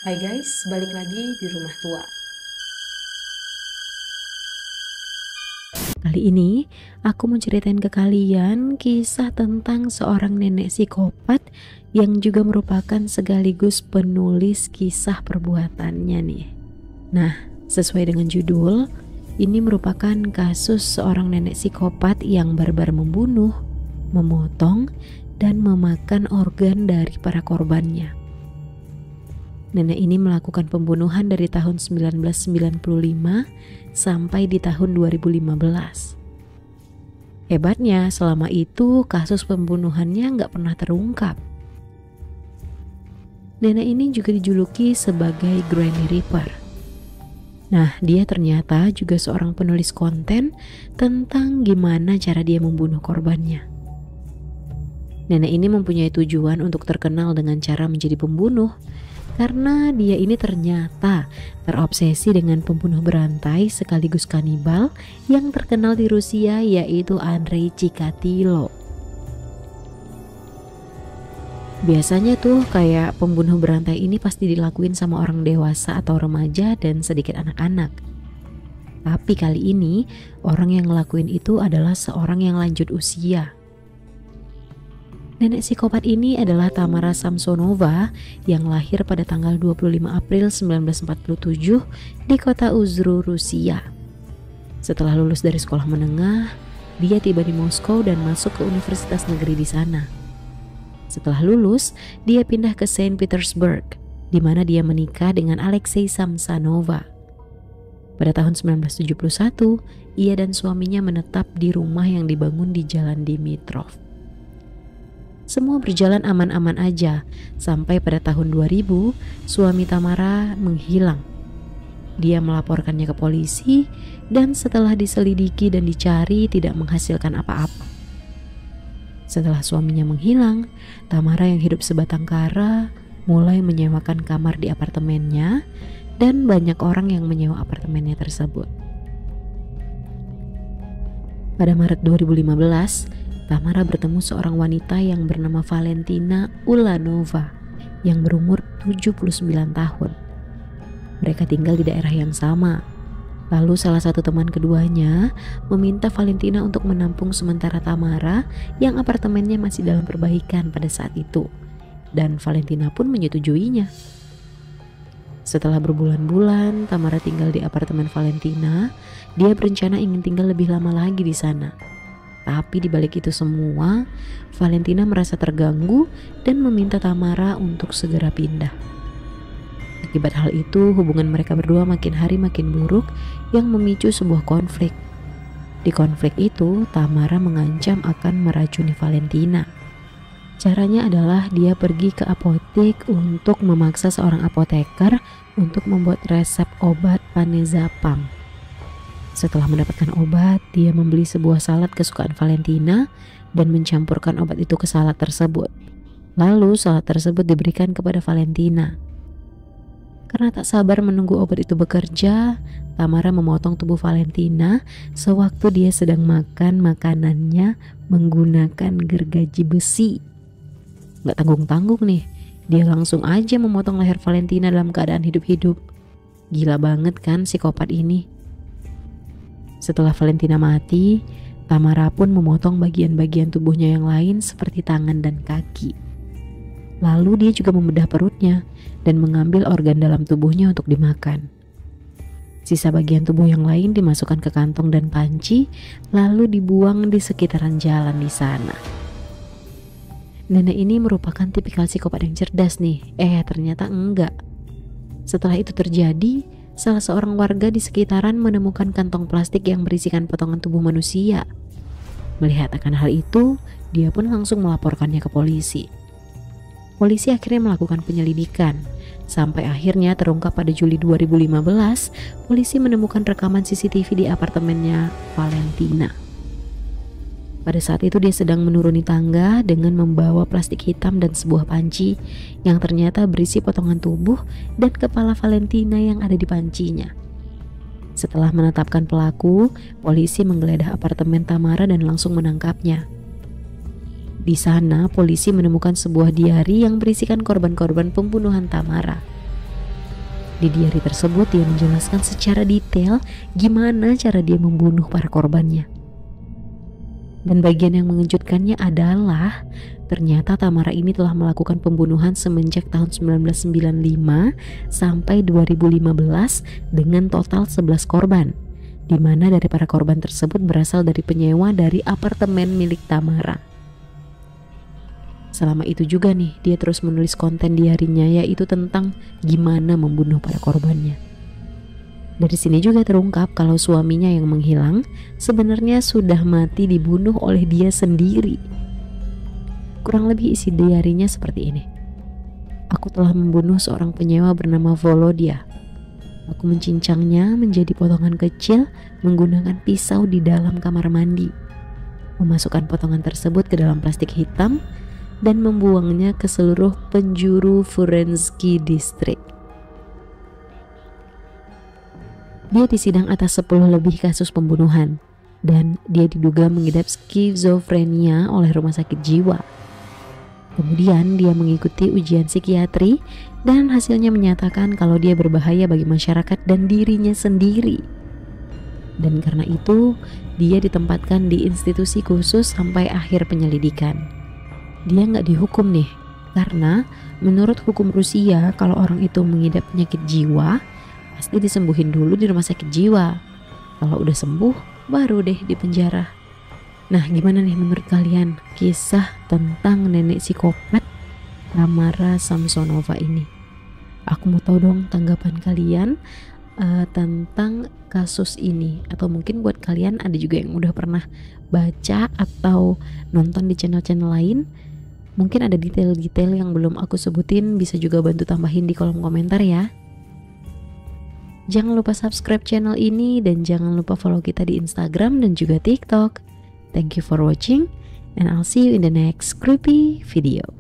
Hai guys, balik lagi di Rumah Tua. Kali ini aku mau ceritain ke kalian kisah tentang seorang nenek psikopat yang juga merupakan sekaligus penulis kisah perbuatannya nih. Nah, sesuai dengan judul, ini merupakan kasus seorang nenek psikopat yang barbar membunuh, memotong, dan memakan organ dari para korbannya. Nenek ini melakukan pembunuhan dari tahun 1995 sampai di tahun 2015. Hebatnya, selama itu kasus pembunuhannya nggak pernah terungkap. Nenek ini juga dijuluki sebagai Granny Reaper. Nah, dia ternyata juga seorang penulis konten tentang gimana cara dia membunuh korbannya. Nenek ini mempunyai tujuan untuk terkenal dengan cara menjadi pembunuh, karena dia ini ternyata terobsesi dengan pembunuh berantai sekaligus kanibal yang terkenal di Rusia, yaitu Andrei Chikatilo. Biasanya tuh kayak pembunuh berantai ini pasti dilakuin sama orang dewasa atau remaja dan sedikit anak-anak. Tapi kali ini orang yang ngelakuin itu adalah seorang yang lanjut usia. Nenek psikopat ini adalah Tamara Samsonova yang lahir pada tanggal 25 April 1947 di kota Uzru, Rusia. Setelah lulus dari sekolah menengah, dia tiba di Moskow dan masuk ke universitas negeri di sana. Setelah lulus, dia pindah ke Saint Petersburg, di mana dia menikah dengan Alexei Samsonova. Pada tahun 1971, ia dan suaminya menetap di rumah yang dibangun di Jalan Dimitrov. Semua berjalan aman-aman aja sampai pada tahun 2000 suami Tamara menghilang. Dia melaporkannya ke polisi dan setelah diselidiki dan dicari tidak menghasilkan apa-apa. Setelah suaminya menghilang, Tamara yang hidup sebatang kara mulai menyewakan kamar di apartemennya dan banyak orang yang menyewa apartemennya tersebut. Pada Maret 2015, Tamara bertemu seorang wanita yang bernama Valentina Ulanova yang berumur 79 tahun. Mereka tinggal di daerah yang sama. Lalu salah satu teman keduanya meminta Valentina untuk menampung sementara Tamara yang apartemennya masih dalam perbaikan pada saat itu. Dan Valentina pun menyetujuinya. Setelah berbulan-bulan Tamara tinggal di apartemen Valentina, dia berencana ingin tinggal lebih lama lagi di sana. Tapi di balik itu semua, Valentina merasa terganggu dan meminta Tamara untuk segera pindah. Akibat hal itu, hubungan mereka berdua makin hari makin buruk yang memicu sebuah konflik. Di konflik itu, Tamara mengancam akan meracuni Valentina. Caranya adalah dia pergi ke apotek untuk memaksa seorang apoteker untuk membuat resep obat Panezapam. Setelah mendapatkan obat, dia membeli sebuah salad kesukaan Valentina dan mencampurkan obat itu ke salad tersebut. Lalu salad tersebut diberikan kepada Valentina. Karena tak sabar menunggu obat itu bekerja, Tamara memotong tubuh Valentina sewaktu dia sedang makan makanannya menggunakan gergaji besi. Gak tanggung-tanggung nih, dia langsung aja memotong leher Valentina dalam keadaan hidup-hidup. Gila banget kan psikopat ini. Setelah Valentina mati, Tamara pun memotong bagian-bagian tubuhnya yang lain seperti tangan dan kaki. Lalu dia juga membedah perutnya dan mengambil organ dalam tubuhnya untuk dimakan. Sisa bagian tubuh yang lain dimasukkan ke kantong dan panci, lalu dibuang di sekitaran jalan di sana. Nenek ini merupakan tipikal psikopat yang cerdas nih, ternyata enggak. Setelah itu terjadi, salah seorang warga di sekitaran menemukan kantong plastik yang berisikan potongan tubuh manusia. Melihat akan hal itu, dia pun langsung melaporkannya ke polisi. Polisi akhirnya melakukan penyelidikan. Sampai akhirnya terungkap pada Juli 2015, polisi menemukan rekaman CCTV di apartemennya Valentina. Pada saat itu dia sedang menuruni tangga dengan membawa plastik hitam dan sebuah panci yang ternyata berisi potongan tubuh dan kepala Valentina yang ada di pancinya. Setelah menetapkan pelaku, polisi menggeledah apartemen Tamara dan langsung menangkapnya. Di sana polisi menemukan sebuah diari yang berisikan korban-korban pembunuhan Tamara. Di diary tersebut dia menjelaskan secara detail gimana cara dia membunuh para korbannya. Dan bagian yang mengejutkannya adalah ternyata Tamara ini telah melakukan pembunuhan semenjak tahun 1995 sampai 2015 dengan total 11 korban, di mana dari para korban tersebut berasal dari penyewa dari apartemen milik Tamara. Selama itu juga nih dia terus menulis konten diarinya, yaitu tentang gimana membunuh para korbannya. Dari sini juga terungkap kalau suaminya yang menghilang sebenarnya sudah mati dibunuh oleh dia sendiri. Kurang lebih isi diarinya seperti ini. Aku telah membunuh seorang penyewa bernama Volodya. Aku mencincangnya menjadi potongan kecil menggunakan pisau di dalam kamar mandi. Memasukkan potongan tersebut ke dalam plastik hitam dan membuangnya ke seluruh penjuru Furenski District. Dia disidang atas 10 lebih kasus pembunuhan dan dia diduga mengidap skizofrenia oleh rumah sakit jiwa. Kemudian dia mengikuti ujian psikiatri dan hasilnya menyatakan kalau dia berbahaya bagi masyarakat dan dirinya sendiri. Dan karena itu dia ditempatkan di institusi khusus sampai akhir penyelidikan. Dia nggak dihukum nih, karena menurut hukum Rusia kalau orang itu mengidap penyakit jiwa pasti disembuhin dulu di rumah sakit jiwa. Kalau udah sembuh baru deh di penjara. Nah, gimana nih menurut kalian kisah tentang nenek psikopat Tamara Samsonova ini? Aku mau tahu dong tanggapan kalian tentang kasus ini. Atau mungkin buat kalian ada juga yang udah pernah baca atau nonton di channel-channel lain, mungkin ada detail-detail yang belum aku sebutin, bisa juga bantu tambahin di kolom komentar ya. Jangan lupa subscribe channel ini dan jangan lupa follow kita di Instagram dan juga TikTok. Thank you for watching and I'll see you in the next creepy video.